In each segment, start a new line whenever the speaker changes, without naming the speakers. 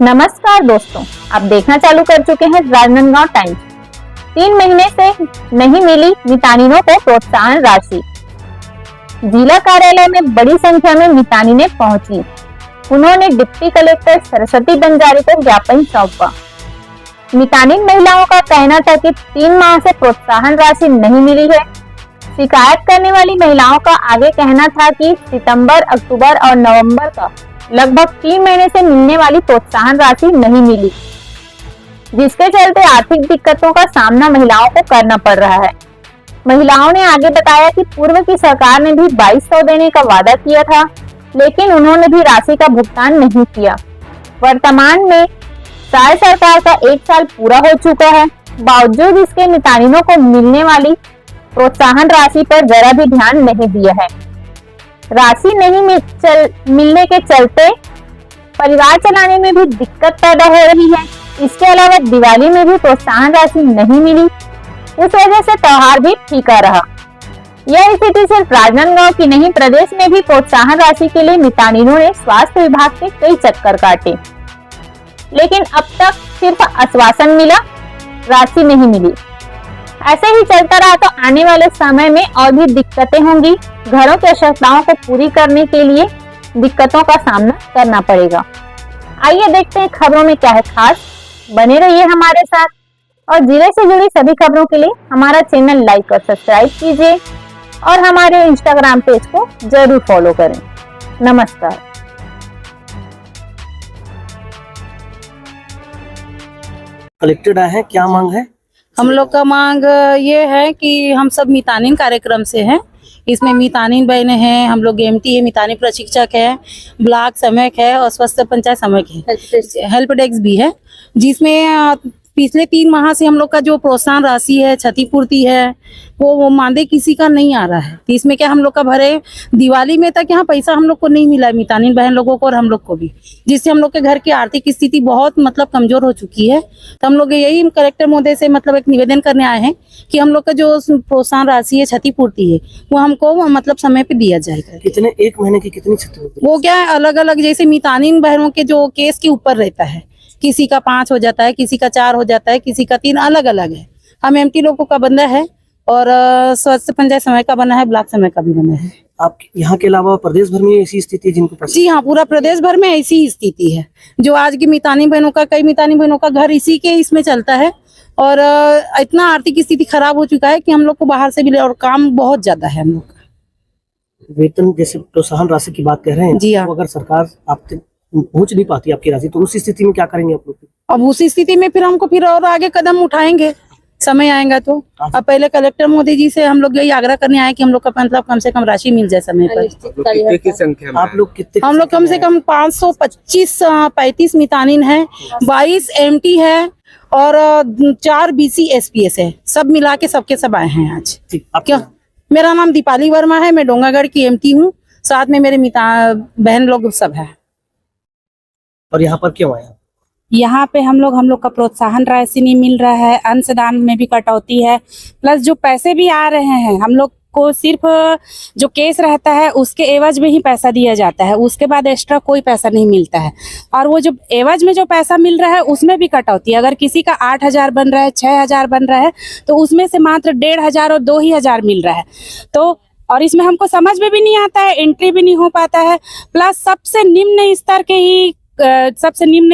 नमस्कार दोस्तों, आप देखना चालू कर चुके हैं राजनांदगांव टाइम्स। 3 महीने से नहीं मिली मितानिनों को प्रोत्साहन राशि। जिला कार्यालय में बड़ी संख्या में मितानिनें पहुंची। उन्होंने डिप्टी कलेक्टर सरस्वती बंजारे को ज्ञापन सौंपा। मितानिन महिलाओं का कहना था कि 3 माह से प्रोत्साहन राशि नहीं मिली है। शिकायत करने वाली महिलाओं का आगे कहना था कि सितंबर, अक्टूबर और नवंबर का लगभग 3 महीने से मिलने वाली प्रोत्साहन राशि नहीं मिली, जिसके चलते आर्थिक दिक्कतों का सामना महिलाओं को करना पड़ रहा है। महिलाओं ने आगे बताया कि पूर्व की सरकार ने भी 2200 देने का वादा किया था, लेकिन उन्होंने भी राशि का भुगतान नहीं किया। वर्तमान में साल सरकार का 1 साल पूरा हो चुका है, बावजूद इसके मितानिनों को मिलने वाली प्रोत्साहन राशि पर जरा भी ध्यान नहीं दिया है। राशि नहीं मिलने के चलते परिवार चलाने में भी दिक्कत पैदा हो रही है। इसके अलावा दिवाली में भी प्रोत्साहन राशि नहीं मिली, उस वजह से त्योहार भी फीका रहा। यह स्थिति सिर्फ राजनांदगांव की नहीं, प्रदेश में भी प्रोत्साहन राशि के लिए मितानिनों ने स्वास्थ्य विभाग के कई चक्कर काटे, लेकिन अब तक सिर्फ आश्वासन मिला, राशि नहीं मिली। ऐसे ही चलता रहा तो आने वाले समय में और भी दिक्कतें होंगी। घरों की आवश्यकताओं को पूरी करने के लिए दिक्कतों का सामना करना पड़ेगा। आइए देखते हैं खबरों में क्या है खास। बने रहिए हमारे साथ और जिले से जुड़ी सभी खबरों के लिए हमारा चैनल लाइक और सब्सक्राइब कीजिए और हमारे इंस्टाग्राम पेज को जरूर फॉलो करें। नमस्कार।
कलेक्टेड आए हैं, क्या मांग है?
हम लोग का मांग ये है कि हम सब मितानिन कार्यक्रम से हैं। इसमें मितानिन बहनें हैं, हम लोग एमटी है, मितानिन प्रशिक्षक है, ब्लॉक समयक है और स्वस्थ पंचायत समयक है, हेल्प डेस्क भी है, जिसमें पिछले 3 माह से हम लोग का जो प्रोत्साहन राशि है, क्षतिपूर्ति है, वो मानदेय किसी का नहीं आ रहा है। तो इसमें क्या हम लोग का भरे दिवाली में तक यहाँ पैसा हम लोग को नहीं मिला, मितानिन बहन लोगों को और हम लोग को भी, जिससे हम लोग के घर की आर्थिक स्थिति बहुत कमजोर हो चुकी है। तो हम लोग यही कलेक्टर महोदय से एक निवेदन करने आए हैं कि हम लोग का जो प्रोत्साहन राशि है, क्षतिपूर्ति है, वो हमको समय पे दिया जाएगा।
कितने, 1 महीने की कितनी क्षतिपूर्ति?
वो क्या है, अलग अलग, जैसे मितानिन बहनों के जो केस के ऊपर रहता है, किसी का 5 हो जाता है, किसी का 4 हो जाता है, किसी का 3, अलग अलग है। हम एमटी लोगों का बंदा है और स्वस्थ पंचायत समय का बना है, ब्लॉक समय का भी बना है।
आप यहाँ के अलावा प्रदेश भर में ऐसी स्थिति जिनको?
जी हाँ, पूरा प्रदेश भर में ऐसी ही स्थिति है। जो आज की मितानिन बहनों का, कई मितानिन बहनों का घर इसी के इसमें चलता है और इतना आर्थिक स्थिति खराब हो चुका है कि हम लोग को बाहर से भी और काम बहुत ज्यादा है हम लोग का।
वेतन जैसे प्रोत्साहन राशि की बात कर रहे हैं,
जी हाँ।
तो अगर सरकार आप तक पहुंच नहीं पाती आपकी राशि, तो उस स्थिति में क्या करेंगे आप लोग?
अब उस स्थिति में फिर हमको और आगे कदम उठाएंगे, समय आएगा तो। अब पहले कलेक्टर मोदी जी से हम लोग यही आग्रह करने आए कि हम लोग का कम से कम राशि मिल जाए समय पर।
कितने की संख्या में आप लोग? कितने?
हम लोग कम से कम 525-35 मितानिन है, 22 एमटी है और 4 BC SPS है। सब मिला के सबके सब आए हैं आज। क्या? मेरा नाम दीपाली वर्मा है, मैं डोंगागढ़ की एमटी हूँ, साथ में मेरे बहन लोग सब है।
और यहाँ पर क्यों आए?
यहाँ पे हम लोग का प्रोत्साहन राशि नहीं मिल रहा है, अंशदान में भी कटौती है, प्लस जो पैसे भी आ रहे हैं हम लोग को सिर्फ जो केस रहता है उसके एवज में ही पैसा दिया जाता है, उसके बाद एक्स्ट्रा कोई पैसा नहीं मिलता है। और वो जो एवज में जो पैसा मिल रहा है उसमें भी कटौती है। अगर किसी का 8000 बन रहा है, 6000 बन रहा है, तो उसमें से मात्र 1500 और 2000 मिल रहा है। तो और इसमें हमको समझ में भी नहीं आता है, एंट्री भी नहीं हो पाता है, प्लस सबसे निम्न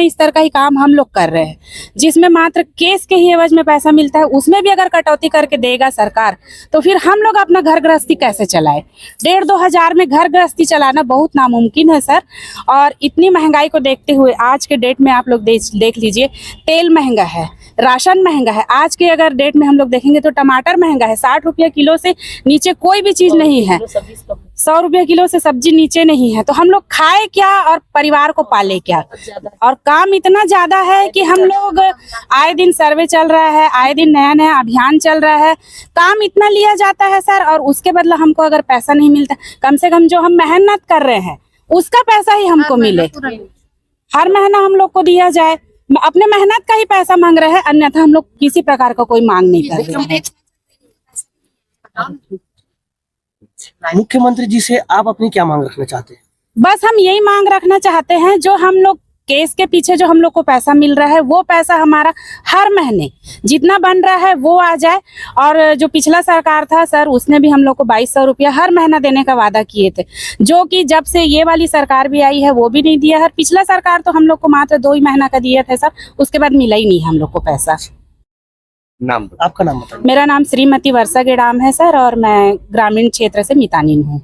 स्तर का ही काम हम लोग कर रहे हैं, जिसमें मात्र केस के ही एवज में पैसा मिलता है। उसमें भी अगर कटौती करके देगा सरकार, तो फिर हम लोग अपना घर गृहस्थी कैसे चलाए? 1,500-2 हजार में घर गृहस्थी चलाना बहुत नामुमकिन है सर। और इतनी महंगाई को देखते हुए आज के डेट में आप लोग देख लीजिए, तेल महंगा है, राशन महंगा है। आज के अगर डेट में हम लोग देखेंगे तो टमाटर महंगा है, 60 रुपये किलो से नीचे कोई भी चीज नहीं है, 100 रुपये किलो से सब्जी नीचे नहीं है। तो हम लोग खाए क्या और परिवार को पाले क्या? और काम इतना ज्यादा है कि हम लोग आए दिन सर्वे चल रहा है, आए दिन नया नया अभियान चल रहा है, काम इतना लिया जाता है सर, और उसके बदला हमको अगर पैसा नहीं मिलता, कम से कम जो हम मेहनत कर रहे हैं उसका पैसा ही हमको मिले। हर महीना हम लोग को दिया जाए, अपने मेहनत का ही पैसा मांग रहे हैं, अन्यथा हम लोग किसी प्रकार का कोई मांग नहीं कर रहे हैं।
मुख्यमंत्री जी से आप अपनी क्या मांग रखना चाहते हैं?
बस हम यही मांग रखना चाहते हैं, जो हम लोग केस के पीछे जो हम लोग को पैसा मिल रहा है वो पैसा हमारा हर महीने जितना बन रहा है वो आ जाए। और जो पिछला सरकार था सर, उसने भी हम लोग को 2200 रुपया हर महीना देने का वादा किए थे, जो कि जब से ये वाली सरकार भी आई है वो भी नहीं दिया है। पिछला सरकार तो हम लोग को मात्र 2 ही महीना का दिए थे सर, उसके बाद मिला ही नहीं हम लोग को पैसा।
आपका नाम बताइए।
मेरा नाम श्रीमती वर्षा गेडाम है सर, और मैं ग्रामीण क्षेत्र से मितानिन हूँ।